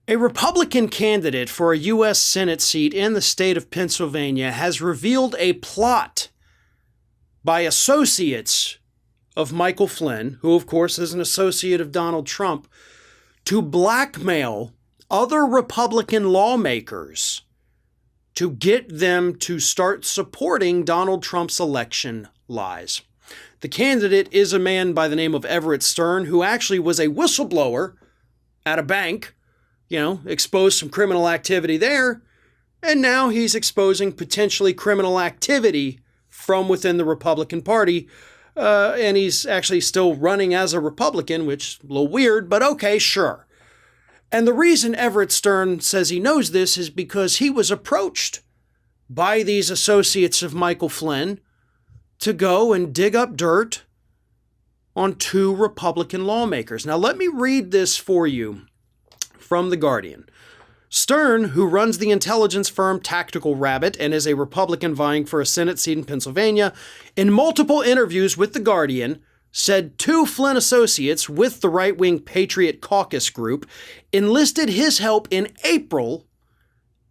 A Republican candidate for a U.S. Senate seat in the state of Pennsylvania has revealed a plot by associates of Michael Flynn, who of course is an associate of Donald Trump, to blackmail other Republican lawmakers to get them to start supporting Donald Trump's election lies. The candidate is a man by the name of Everett, who actually was a whistleblower at a bank, exposed some criminal activity there, and now he's exposing potentially criminal activity from within the Republican Party, and he's actually still running as a Republican, which is a little weird, but okay, sure. And the reason Everett says he knows this is because he was approached by these associates of Michael Flynn to go and dig up dirt on two Republican lawmakers. Now, let me read this for you from The Guardian. Stern, who runs the intelligence firm Tactical Rabbit and is a Republican vying for a Senate seat in Pennsylvania, in multiple interviews with The Guardian, said two Flynn associates with the right-wing Patriot caucus group enlisted his help in April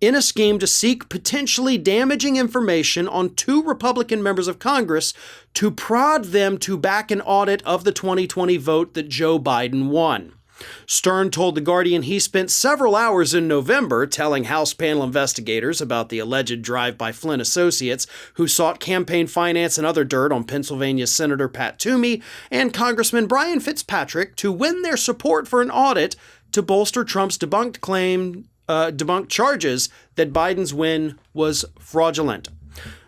in a scheme to seek potentially damaging information on two Republican members of Congress to prod them to back an audit of the 2020 vote that Joe Biden won. Stern told The Guardian he spent several hours in November telling House panel investigators about the alleged drive by Flynn associates who sought campaign finance and other dirt on Pennsylvania Senator Pat Toomey and Congressman Brian Fitzpatrick to win their support for an audit to bolster Trump's debunked charges that Biden's win was fraudulent.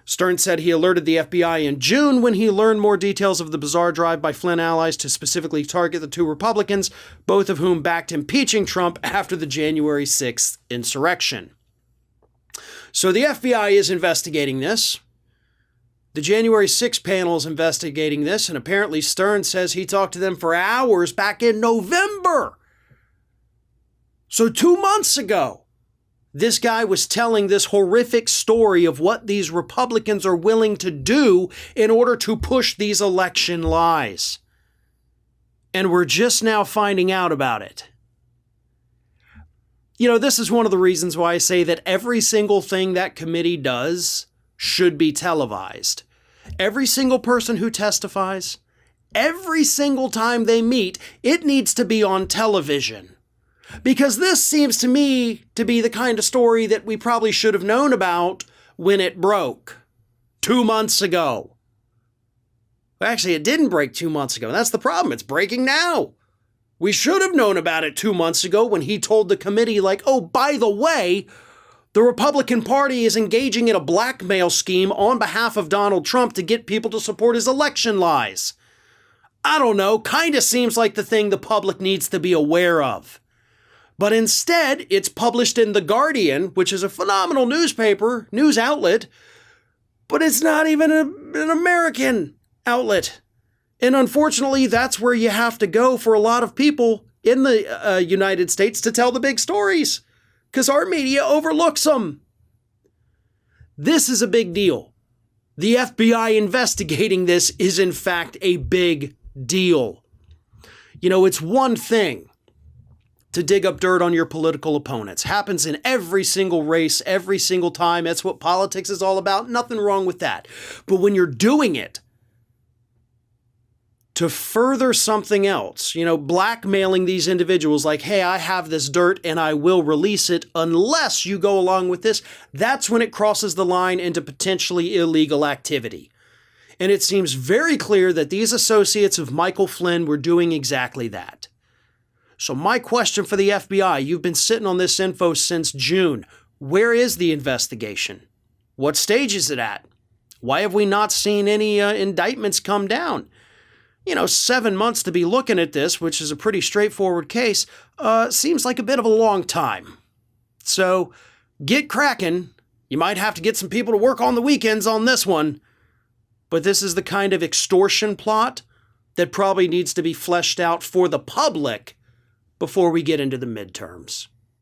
Stern said he alerted the FBI in June when he learned more details of the bizarre drive by Flynn allies to specifically target the two Republicans, both of whom backed impeaching Trump after the January 6th insurrection. So the FBI is investigating this. The January 6th panel is investigating this, and apparently Stern says he talked to them for hours back in November. So 2 months ago, this guy was telling this horrific story of what these Republicans are willing to do in order to push these election lies. And we're just now finding out about it. This is one of the reasons why I say that every single thing that committee does should be televised. Every single person who testifies, every single time they meet, it needs to be on television. Because this seems to me to be the kind of story that we probably should have known about when it broke 2 months ago. Actually, it didn't break 2 months ago. That's the problem. It's breaking now. We should have known about it 2 months ago when he told the committee, oh, by the way, the Republican Party is engaging in a blackmail scheme on behalf of Donald Trump to get people to support his election lies. I don't know. Kind of seems like the thing the public needs to be aware of. But instead, it's published in The Guardian, which is a phenomenal news outlet, but it's not even an American outlet. And unfortunately, that's where you have to go for a lot of people in the United States to tell the big stories, because our media overlooks them. This is a big deal. The FBI investigating this is, in fact, a big deal. It's one thing to dig up dirt on your political opponents. Happens in every single race, every single time. That's what politics is all about. Nothing wrong with that. But when you're doing it to further something else, blackmailing these individuals hey, I have this dirt and I will release it unless you go along with this, that's when it crosses the line into potentially illegal activity. And it seems very clear that these associates of Michael Flynn were doing exactly that. So my question for the FBI, you've been sitting on this info since June. Where is the investigation? What stage is it at? Why have we not seen any indictments come down? 7 months to be looking at this, which is a pretty straightforward case, seems like a bit of a long time. So get cracking. You might have to get some people to work on the weekends on this one. But this is the kind of extortion plot that probably needs to be fleshed out for the public before we get into the midterms.